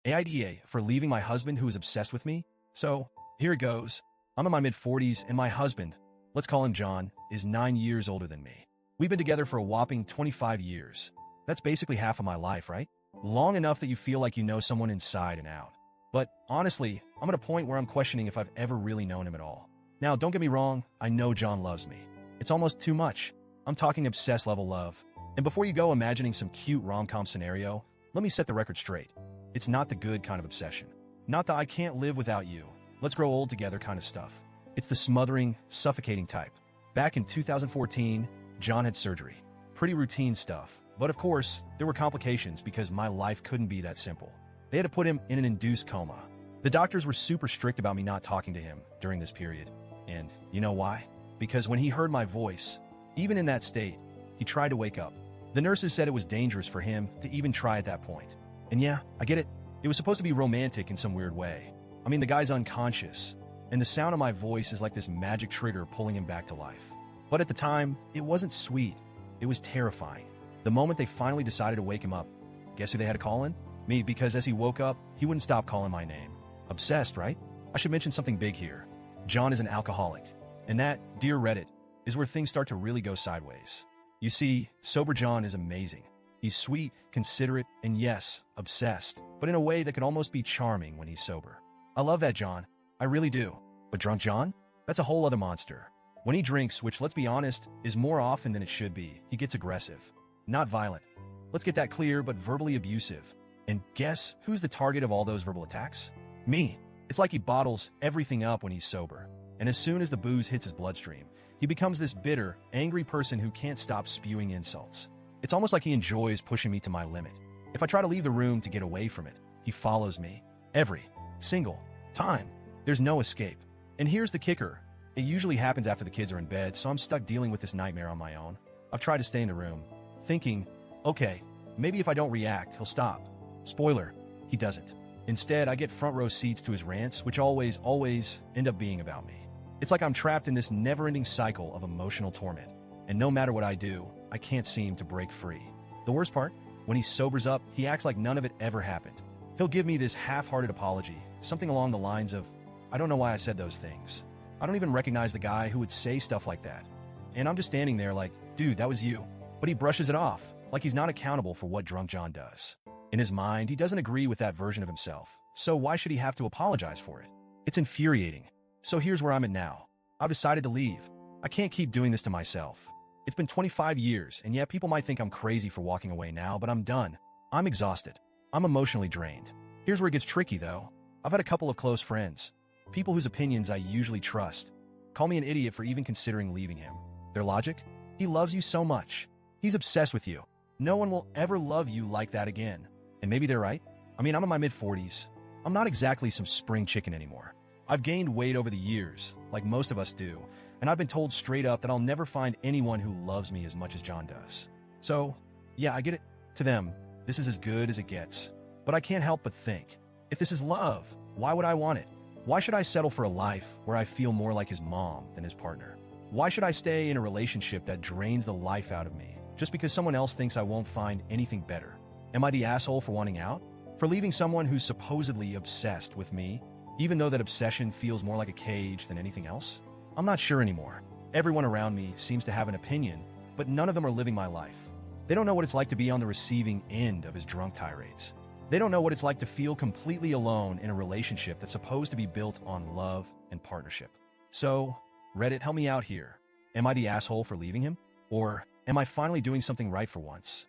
AITA for leaving my husband who is obsessed with me? So, here it goes. I'm in my mid-40s and my husband, let's call him John, is 9 years older than me. We've been together for a whopping 25 years. That's basically half of my life, right? Long enough that you feel like you know someone inside and out. But honestly, I'm at a point where I'm questioning if I've ever really known him at all. Now, don't get me wrong, I know John loves me. It's almost too much. I'm talking obsessed level love. And before you go imagining some cute rom-com scenario, let me set the record straight. It's not the good kind of obsession. Not the I can't live without you, let's grow old together kind of stuff. It's the smothering, suffocating type. Back in 2014, John had surgery. Pretty routine stuff. But of course, there were complications because my life couldn't be that simple. They had to put him in an induced coma. The doctors were super strict about me not talking to him during this period. And you know why? Because when he heard my voice, even in that state, he tried to wake up. The nurses said it was dangerous for him to even try at that point. And yeah, I get it. It was supposed to be romantic in some weird way. I mean, the guy's unconscious, and the sound of my voice is like this magic trigger pulling him back to life. But at the time, it wasn't sweet. It was terrifying. The moment they finally decided to wake him up, guess who they had to call in? Me, because as he woke up, he wouldn't stop calling my name. Obsessed, right? I should mention something big here. John is an alcoholic. And that, dear Reddit, is where things start to really go sideways. You see, sober John is amazing. He's sweet, considerate, and yes, obsessed, but in a way that could almost be charming when he's sober. I love that John. I really do. But drunk John? That's a whole other monster. When he drinks, which let's be honest, is more often than it should be, he gets aggressive. Not violent. Let's get that clear, but verbally abusive. And guess who's the target of all those verbal attacks? Me. It's like he bottles everything up when he's sober. And as soon as the booze hits his bloodstream, he becomes this bitter, angry person who can't stop spewing insults. It's almost like he enjoys pushing me to my limit. If I try to leave the room to get away from it, he follows me. Every single time. There's no escape. And here's the kicker. It usually happens after the kids are in bed, so I'm stuck dealing with this nightmare on my own. I've tried to stay in the room, thinking, okay, maybe if I don't react, he'll stop. Spoiler, he doesn't. Instead, I get front row seats to his rants, which always end up being about me. It's like I'm trapped in this never-ending cycle of emotional torment. And no matter what I do, I can't seem to break free. The worst part? When he sobers up, he acts like none of it ever happened. He'll give me this half-hearted apology, something along the lines of, I don't know why I said those things. I don't even recognize the guy who would say stuff like that. And I'm just standing there like, dude, that was you. But he brushes it off, like he's not accountable for what drunk John does. In his mind, he doesn't agree with that version of himself, so why should he have to apologize for it? It's infuriating. So here's where I'm at now. I've decided to leave. I can't keep doing this to myself. It's been 25 years, and yet people might think I'm crazy for walking away now, but I'm done. I'm exhausted. I'm emotionally drained. Here's where it gets tricky, though. I've had a couple of close friends, people whose opinions I usually trust, call me an idiot for even considering leaving him. Their logic? He loves you so much. He's obsessed with you. No one will ever love you like that again. And maybe they're right. I mean, I'm in my mid-40s. I'm not exactly some spring chicken anymore. I've gained weight over the years, like most of us do, and I've been told straight up that I'll never find anyone who loves me as much as John does. So, yeah, I get it. To them, this is as good as it gets. But I can't help but think, if this is love, why would I want it? Why should I settle for a life where I feel more like his mom than his partner? Why should I stay in a relationship that drains the life out of me just because someone else thinks I won't find anything better? Am I the asshole for wanting out? For leaving someone who's supposedly obsessed with me, even though that obsession feels more like a cage than anything else? I'm not sure anymore. Everyone around me seems to have an opinion, but none of them are living my life. They don't know what it's like to be on the receiving end of his drunk tirades. They don't know what it's like to feel completely alone in a relationship that's supposed to be built on love and partnership. So, Reddit, help me out here. Am I the asshole for leaving him? Or am I finally doing something right for once?